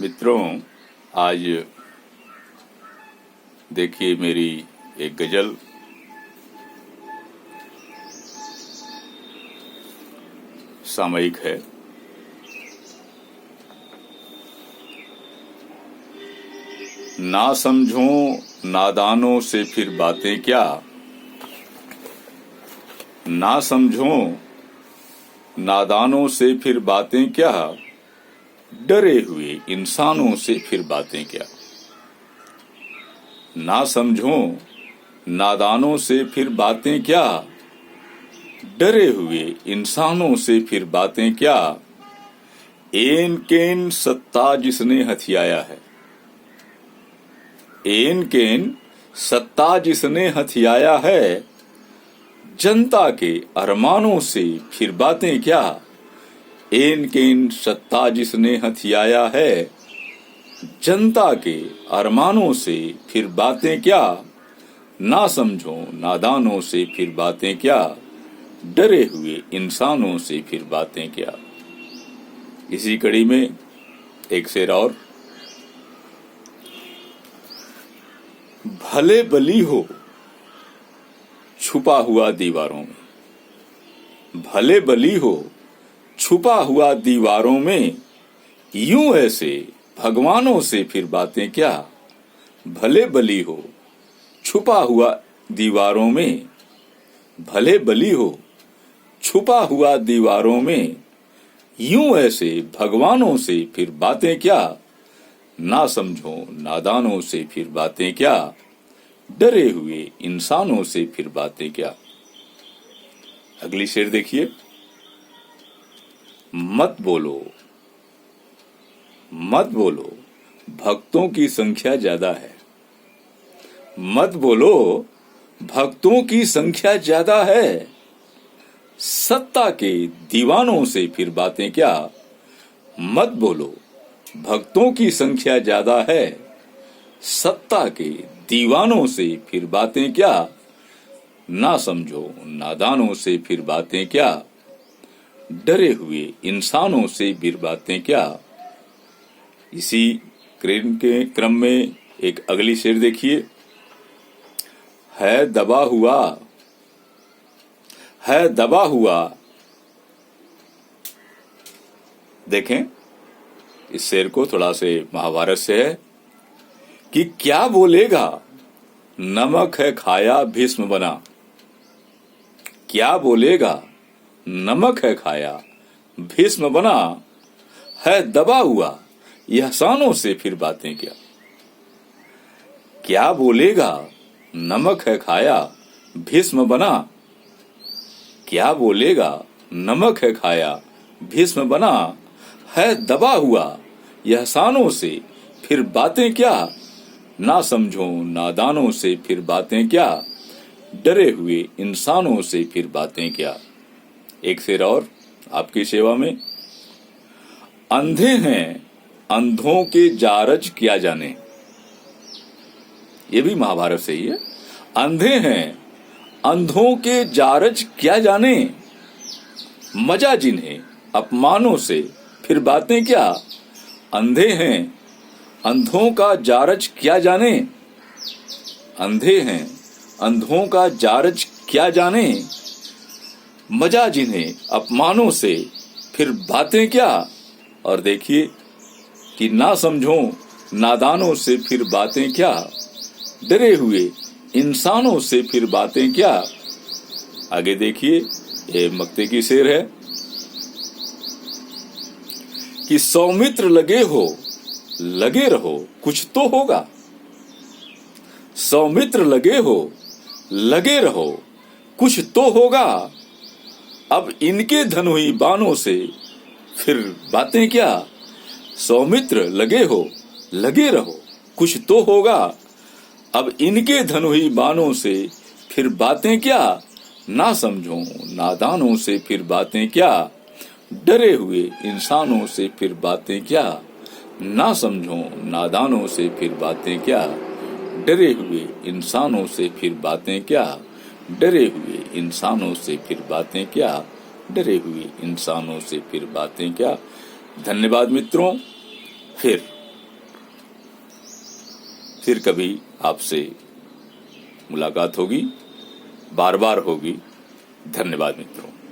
मित्रों, आज देखिए मेरी एक गजल सामयिक है। ना समझो नादानों से फिर बातें क्या, ना समझो नादानों से फिर बातें क्या, डरे हुए इंसानों से फिर बातें क्या। ना समझो नादानों से फिर बातें क्या, डरे हुए इंसानों से फिर बातें क्या। एन केन सत्ता जिसने हथियाया है, एन केन सत्ता जिसने हथियाया है, जनता के अरमानों से फिर बातें क्या। एन केन सत्ता जिसने हथियाया है, जनता के अरमानों से फिर बातें क्या। ना समझो नादानों से फिर बातें क्या, डरे हुए इंसानों से फिर बातें क्या। इसी कड़ी में एक शेर और। भले बली हो छुपा हुआ दीवारों में, भले बली हो छुपा हुआ दीवारों में, यूं ऐसे भगवानों से फिर बातें क्या। भले बली हो छुपा हुआ दीवारों में, भले बली हो छुपा हुआ दीवारों में, यूं ऐसे भगवानों से फिर बातें क्या। ना समझो नादानों से फिर बातें क्या, डरे हुए इंसानों से फिर बातें क्या। अगली शेर देखिए। मत बोलो, मत बोलो भक्तों की संख्या ज्यादा है, मत बोलो भक्तों की संख्या ज्यादा है, सत्ता के दीवानों से फिर बातें क्या। मत बोलो भक्तों की संख्या ज्यादा है, सत्ता के दीवानों से फिर बातें क्या। ना समझो नादानों से फिर बातें क्या, डरे हुए इंसानों से फिर बातें क्या। इसी क्रम में एक अगली शेर देखिए। है दबा हुआ, है दबा हुआ। देखें इस शेर को, थोड़ा से महाभारत से है कि क्या बोलेगा नमक है खाया भीष्म बना। क्या बोलेगा नमक है खाया भीष्म बना, है दबा हुआ एहसानों से फिर बातें क्या। क्या बोलेगा नमक है खाया भीष्म बना, क्या बोलेगा नमक है खाया भीष्म बना, है दबा हुआ एहसानों से फिर बातें क्या। ना समझो नादानों से फिर बातें क्या, डरे हुए इंसानों से फिर बातें क्या। एक शेर और आपकी सेवा में। अंधे हैं अंधों के जारज क्या जाने, ये भी महाभारत से ही है। अंधे हैं अंधों के जारज क्या जाने, मजा जिन्हें अपमानों से फिर बातें क्या। अंधे हैं अंधों का जारज क्या जाने, अंधे हैं अंधों का जारज क्या जाने, मजा जिन्हें अपमानों से फिर बातें क्या। और देखिए कि ना समझो नादानों से फिर बातें क्या, डरे हुए इंसानों से फिर बातें क्या। आगे देखिए, ये मक्ते की शेर है कि सौमित्र लगे हो लगे रहो कुछ तो होगा, सौमित्र लगे हो लगे रहो कुछ तो होगा, अब इनके धनुही बाणों से फिर बातें क्या। सौमित्र लगे हो लगे रहो कुछ तो होगा, अब इनके धनुही बाणों से फिर बातें क्या। ना समझो नादानों से फिर बातें क्या, डरे हुए इंसानों से फिर बातें क्या। ना समझो नादानों से फिर बातें क्या, डरे हुए इंसानों से फिर बातें क्या। डरे हुए इंसानों से फिर बातें क्या, डरे हुए इंसानों से फिर बातें क्या। धन्यवाद मित्रों। फिर फिर कभी आपसे मुलाकात होगी, बार बार होगी। धन्यवाद मित्रों।